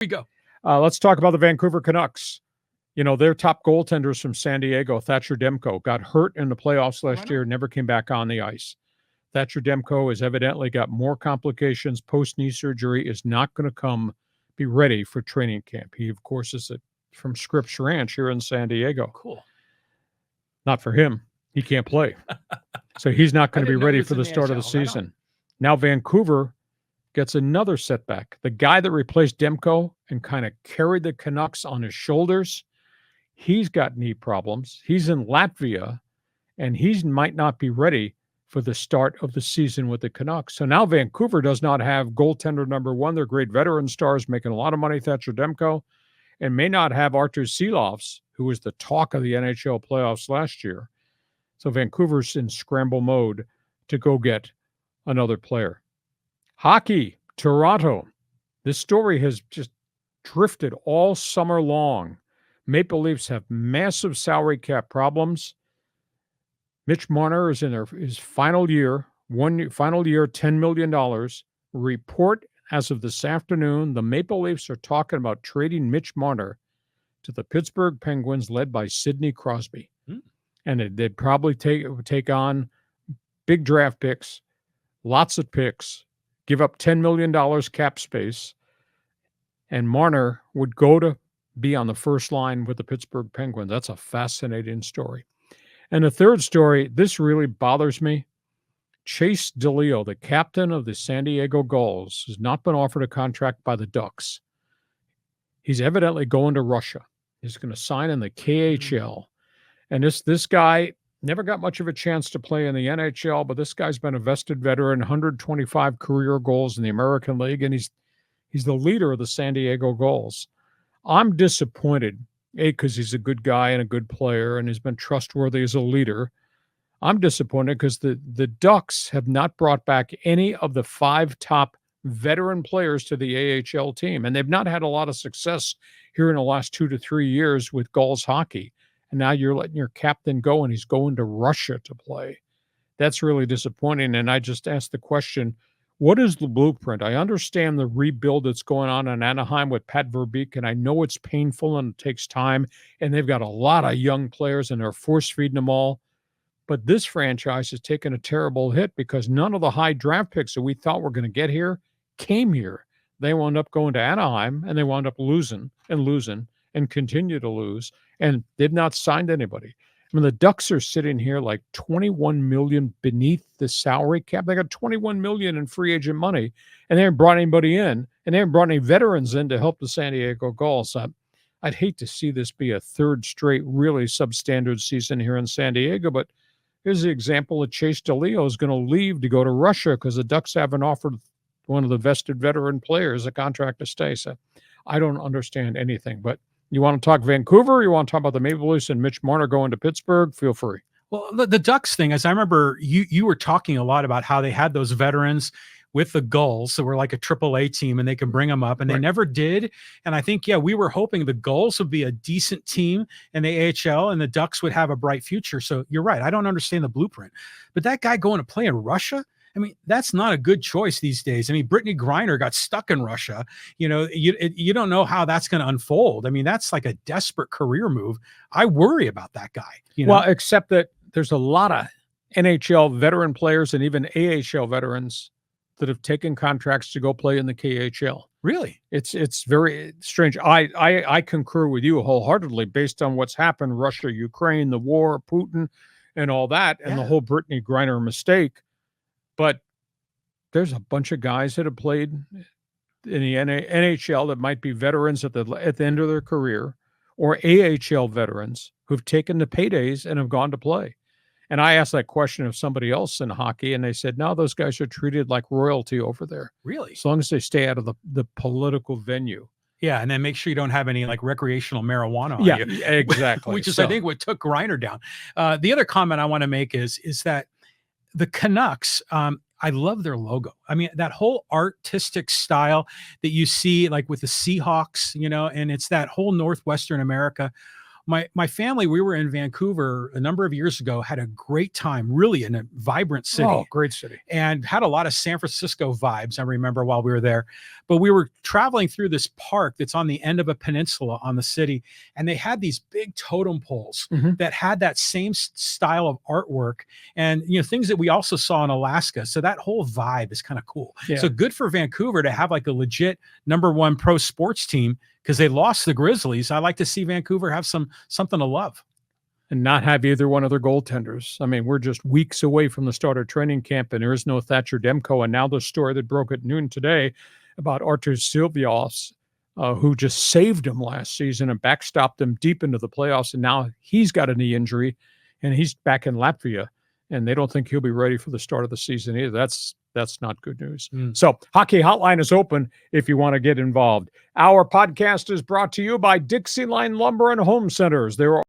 we go. Let's talk about the Vancouver Canucks. You know, their top goaltenders from San Diego, Thatcher Demco, got hurt in the playoffs last year, never came back on the ice. Thatcher Demco has evidently got more complications post-knee surgery, is not going to be ready for training camp. He, of course, is from Scripps Ranch here in San Diego. Cool. Not for him. He can't play. So he's not going to be ready for the start of the season. Now Vancouver gets another setback. The guy that replaced Demko and kind of carried the Canucks on his shoulders, he's got knee problems. He's in Latvia, and he might not be ready for the start of the season with the Canucks. So now Vancouver does not have goaltender number one. They're great veteran stars making a lot of money, Thatcher Demko, and may not have Artur Silovs, who was the talk of the NHL playoffs last year. So Vancouver's in scramble mode to go get another player. Hockey, Toronto. This story has just drifted all summer long. Maple Leafs have massive salary cap problems. Mitch Marner is in his final year, $10 million. Report as of this afternoon, the Maple Leafs are talking about trading Mitch Marner to the Pittsburgh Penguins, led by Sidney Crosby. And they'd probably take on big draft picks, lots of picks, give up $10 million cap space, and Marner would go to be on the first line with the Pittsburgh Penguins. That's a fascinating story. And the third story, this really bothers me. Chase DeLeo, the captain of the San Diego Gulls, has not been offered a contract by the Ducks. He's evidently going to Russia. He's going to sign in the KHL. And this guy never got much of a chance to play in the NHL, but this guy's been a vested veteran, 125 career goals in the American League, and he's the leader of the San Diego Gulls. I'm disappointed, because he's a good guy and a good player and has been trustworthy as a leader. I'm disappointed because the Ducks have not brought back any of the 5 top veteran players to the AHL team, and they've not had a lot of success here in the last 2 to 3 years with Gulls hockey. And now you're letting your captain go, and he's going to Russia to play. That's really disappointing. And I just asked the question, what is the blueprint? I understand the rebuild that's going on in Anaheim with Pat Verbeek, and I know it's painful and it takes time, and they've got a lot of young players, and they're force-feeding them all. But this franchise has taken a terrible hit because none of the high draft picks that we thought were going to get here came here. They wound up going to Anaheim, and they wound up losing and continue to lose, and they've not signed anybody. I mean, the Ducks are sitting here like $21 million beneath the salary cap. They got $21 million in free agent money, and they haven't brought anybody in, and they haven't brought any veterans in to help the San Diego Gulls. I'd hate to see this be a third straight really substandard season here in San Diego, but here's the example that Chase DeLeo is going to leave to go to Russia because the Ducks haven't offered one of the vested veteran players a contract to stay. So I don't understand anything, but you want to talk Vancouver, or you want to talk about the Maple Leafs and Mitch Marner going to Pittsburgh? Feel free. Well, the Ducks thing, as I remember, you were talking a lot about how they had those veterans with the Gulls, so we're like a AAA team, and they can bring them up, and they never did. And I think, we were hoping the Gulls would be a decent team in the AHL, and the Ducks would have a bright future. So you're right. I don't understand the blueprint. But that guy going to play in Russia, I mean, that's not a good choice these days. I mean, Brittney Griner got stuck in Russia. You don't know how that's going to unfold. I mean, that's like a desperate career move. I worry about that guy. Well, except that there's a lot of NHL veteran players and even AHL veterans that have taken contracts to go play in the KHL. Really? It's very strange. I concur with you wholeheartedly based on what's happened, Russia, Ukraine, the war, Putin, and all that, and the whole Brittney Griner mistake. But there's a bunch of guys that have played in the NHL that might be veterans at the end of their career, or AHL veterans who've taken the paydays and have gone to play. And I asked that question of somebody else in hockey, and they said, no, those guys are treated like royalty over there. Really? As long as they stay out of the political venue. Yeah, and then make sure you don't have any like recreational marijuana on you. Yeah, exactly. Which is, I think, what took Griner down. The other comment I want to make is that the Canucks, I love their logo. I mean, that whole artistic style that you see like with the Seahawks, and it's that whole Northwestern America. My family, we were in Vancouver a number of years ago, had a great time, really in a vibrant city. Oh, great city. And had a lot of San Francisco vibes, I remember, while we were there. but we were traveling through this park that's on the end of a peninsula on the city, and they had these big totem poles that had that same style of artwork, and things that we also saw in Alaska. So that whole vibe is kind of cool. Yeah. So good for Vancouver to have like a legit #1 pro sports team, because they lost the Grizzlies. I like to see Vancouver have something to love. And not have either one of their goaltenders. I mean, we're just weeks away from the start of training camp, and there is no Thatcher Demco. And now the story that broke at noon today about Artur Silvios, who just saved him last season and backstopped him deep into the playoffs. And now he's got a knee injury, and he's back in Latvia, and they don't think he'll be ready for the start of the season either. That's not good news. So Hockey Hotline is open if you want to get involved. Our podcast is brought to you by Dixieline Lumber and Home Centers. There are